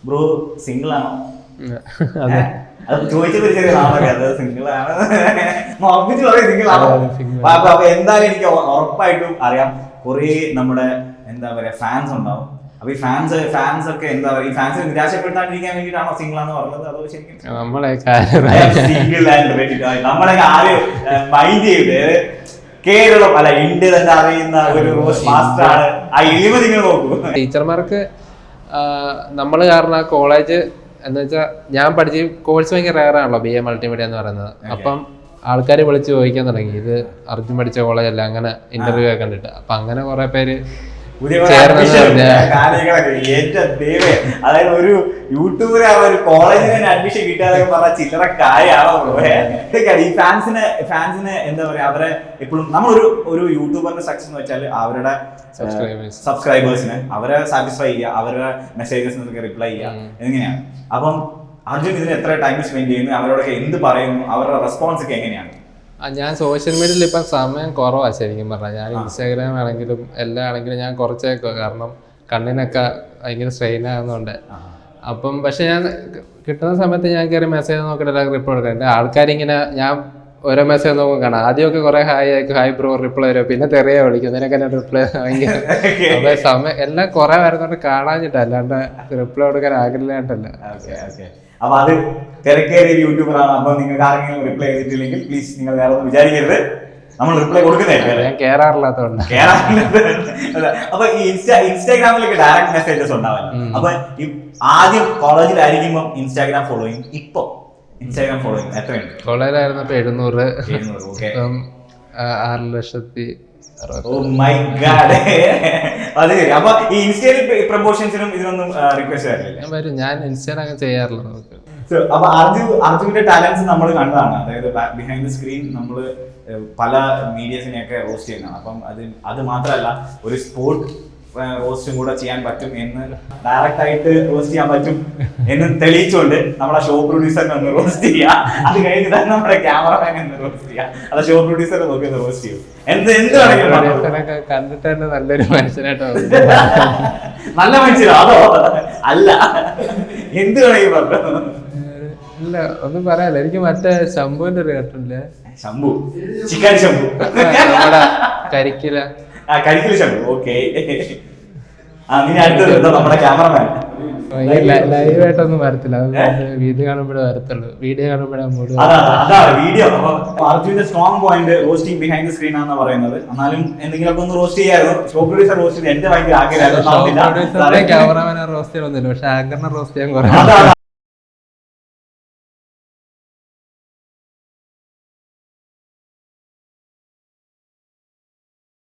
Bro single ആണോ? അത് ചോദിച്ചത് ചെറിയ നാളെ സിംഗിൾ ആണ് ഉറപ്പിച്ച് പറയും സിംഗിൾ ആണോ. അപ്പൊ എന്തായാലും എനിക്ക് ഉറപ്പായിട്ടും അറിയാം കുറെ നമ്മുടെ എന്താ പറയാ ഫാൻസ് ഉണ്ടാവും. അപ്പൊ ഈ ഫാൻസ് ഒക്കെ എന്താ പറയാ ഈ ഫാൻസിനെ നിരാശപ്പെടുത്താണ്ടിരിക്കാൻ വേണ്ടിയിട്ടാണോ സിംഗിൾ ആണെന്ന് പറഞ്ഞത്? അതോ ശരിക്കും സിംഗിൾ ആൻഡ് റെഡി? നമ്മളൊക്കെ ആരും മൈൻഡ് ചെയ്ത് കേരളം അല്ല ഇന്ത്യ തന്നെ അറിയുന്ന ഒരു റോസ് മാസ്റ്റർ ആണ്. ആ എളിമ നിങ്ങൾ നോക്കൂ. ടീച്ചർമാർക്ക് നമ്മള് കാരണം കോളേജ് എന്ന് വെച്ചാൽ ഞാൻ പഠിച്ച കോഴ്സ് ഭയങ്കര റയർ ആണല്ലോ BA മൾട്ടിമീഡിയ എന്ന് പറയുന്നത്. അപ്പം ആൾക്കാർ വിളിച്ച് ചോദിക്കാൻ തുടങ്ങി ഇത് അർജുൻ പഠിച്ച കോളേജ് അല്ല അങ്ങനെ ഇന്റർവ്യൂ ഒക്കെ കണ്ടിട്ട്. അപ്പൊ അങ്ങനെ കുറെ പേര് അതായത് ഒരു യൂട്യൂബർ ഒരു കോളേജിന് അഡ്മിഷൻ കിട്ടാതൊക്കെ പറഞ്ഞ ചില്ലറ കാര്യമാണോ? ഈ ഫാൻസിന് എന്താ പറയാ അവരെ എപ്പോഴും നമ്മളൊരു യൂട്യൂബറിന്റെ സക്സസ് എന്ന് വെച്ചാൽ അവരുടെ സബ്സ്ക്രൈബേഴ്സിന് അവരെ സാറ്റിസ്ഫൈ ചെയ്യുക, അവരുടെ മെസ്സേജസിനൊക്കെ റിപ്ലൈ ചെയ്യുക എങ്ങനെയാണ്. അപ്പം അർജുൻ ഇതിന് എത്ര ടൈം സ്പെൻഡ് ചെയ്യുന്നു, അവരോടൊക്കെ എന്ത് പറയുന്നു, അവരുടെ റെസ്പോൺസ് ഒക്കെ എങ്ങനെയാണ്? ഞാൻ സോഷ്യൽ മീഡിയയിൽ ഇപ്പം സമയം കുറവാണ് ശരിക്കും പറഞ്ഞാൽ. ഞാൻ ഇൻസ്റ്റാഗ്രാം ആണെങ്കിലും എല്ലാം ആണെങ്കിലും ഞാൻ കുറച്ചേക്കോ, കാരണം കണ്ണിനൊക്കെ ഭയങ്കര സ്ട്രെയിൻ ആകുന്നുണ്ട്. അപ്പം പക്ഷെ ഞാൻ കിട്ടുന്ന സമയത്ത് ഞാൻ കയറി മെസ്സേജ് നോക്കിയിട്ട് എല്ലാവർക്കും റിപ്ലൈ കൊടുക്കുന്നുണ്ട്. ആൾക്കാരിങ്ങനെ ഞാൻ ഓരോ മെസ്സേജ് നോക്കും കാണാം. ആദ്യമൊക്കെ കുറെ ഹായ് ബ്രോ റിപ്ലൈ വരും, പിന്നെ തെറിയ വിളിക്കും, നിനക്ക് എന്നെ റിപ്ലൈ ഭയങ്കര അപ്പൊ സമയം എല്ലാം കുറെ വരുന്നോണ്ട് കാണാഞ്ഞിട്ടാ, അല്ലാണ്ട് റിപ്ലൈ കൊടുക്കാൻ ആഗ്രഹമായിട്ടല്ല. അപ്പൊ അത് തിരക്കേറിയ യൂട്യൂബറാണ്. അപ്പൊ നിങ്ങൾക്ക് ആരെങ്കിലും റിപ്ലൈ ചെയ്തിട്ടില്ലെങ്കിൽ പ്ലീസ് നിങ്ങൾ വേറെ ഒന്നും വിചാരിക്കരുത്, നമ്മൾ റിപ്ലൈ കൊടുക്കുന്നതായിരിക്കും. ഞാൻ കേറാറില്ലാത്തതുകൊണ്ട്. അപ്പൊ ഈ ഇൻസ്റ്റാഗ്രാമിലൊക്കെ ഡയറക്റ്റ് മെസ്സേജസ് ഉണ്ടാവില്ല. അപ്പൊ ഈ ആദ്യം കോളേജിലായിരിക്കുമ്പോൾ ഇൻസ്റ്റാഗ്രാം ഫോളോയിങ്, ഇപ്പൊ ഇൻസ്റ്റാഗ്രാം ഫോളോയിങ് എത്രയുണ്ട്? കോളേജിലായിരുന്നപ്പോ 700. 6,00,000. Oh my god. അത് ശരി. അപ്പൊ ഈ ഇൻസ്റ്റയിൽ പ്രൊമോഷൻസിനും ഇതിനൊന്നും റിക്വസ്റ്റ് വരില്ല? ഞാൻ ഇൻസ്റ്റയിൽ അങ്ങനെ ചെയ്യാറില്ല നമുക്ക്. അപ്പൊ അർജുന്റെ ടാലൻസ് നമ്മൾ കണ്ടതാണ്. അതായത് ബിഹൈൻഡ് ദ സ്ക്രീൻ നമ്മൾ പല മീഡിയസിനെയൊക്കെ റോസ്റ്റ് ചെയ്യുന്നതാണ്. അപ്പം അത് മാത്രമല്ല ഒരു സ്പോർട്ട് റോസ്റ്റും കൂടെ ചെയ്യാൻ പറ്റും എന്ന്, ഡയറക്റ്റ് ആയിട്ട് റോസ്റ്റ് ചെയ്യാൻ പറ്റും എന്ന് തെളിയിച്ചുകൊണ്ട് നമ്മുടെ ഷോ പ്രൊഡ്യൂസറിനെ ഒന്ന് റോസ്റ്റ് ചെയ്യുക. അത് കഴിഞ്ഞിട്ട് നമ്മുടെ ക്യാമറമാനെ ഒന്ന് റോസ്റ്റ് ചെയ്യുക. അത് ഷോ പ്രൊഡ്യൂസറെ നോക്കി ഒന്ന് റോസ്റ്റ് ചെയ്യും. എന്ത് കണ്ടിട്ട് തന്നെ നല്ലൊരു മനുഷ്യനായിട്ടോ. നല്ല മനുഷ്യരോ അതോ അല്ല എന്ത് വേണമെങ്കിൽ പറഞ്ഞു? ഇല്ല ഒന്നും പറയാല്ല. എനിക്ക് മറ്റേ ശംഭുവിന്റെ ഒരു കേട്ടില്ലേ, ശംഭു ചിക്കൻ ശംഭു, നമ്മുടെ കരിക്കില ശംഭു. ഓക്കെ. നീ അടുത്തത് നമ്മുടെ ക്യാമറമാൻ ലൈവായിട്ടൊന്നും വരത്തില്ല, വീഡിയോ കാണുമ്പോഴേ വരത്തുള്ളൂ. വീഡിയോ കാണുമ്പോഴേ വീഡിയോ. അർജുന്റെ strong point roasting behind the screen ആണെന്ന് പറയുന്നത്. എന്നാലും എന്തെങ്കിലും ഒന്ന് റോസ്റ്റ് ചെയ്യായിരുന്നു. ഷോ പ്രൊഡ്യൂസർ റോസ്റ്റ് ചെയ്ത് എന്റെ ഭയങ്കര ആഗ്രഹമായിരുന്നു. ക്യാമറമാനെ റോസ്റ്റ് ചെയ്യണമെന്നില്ല, പക്ഷെ ആങ്കറിനെ റോസ്റ്റ് ചെയ്യാൻ കുറെ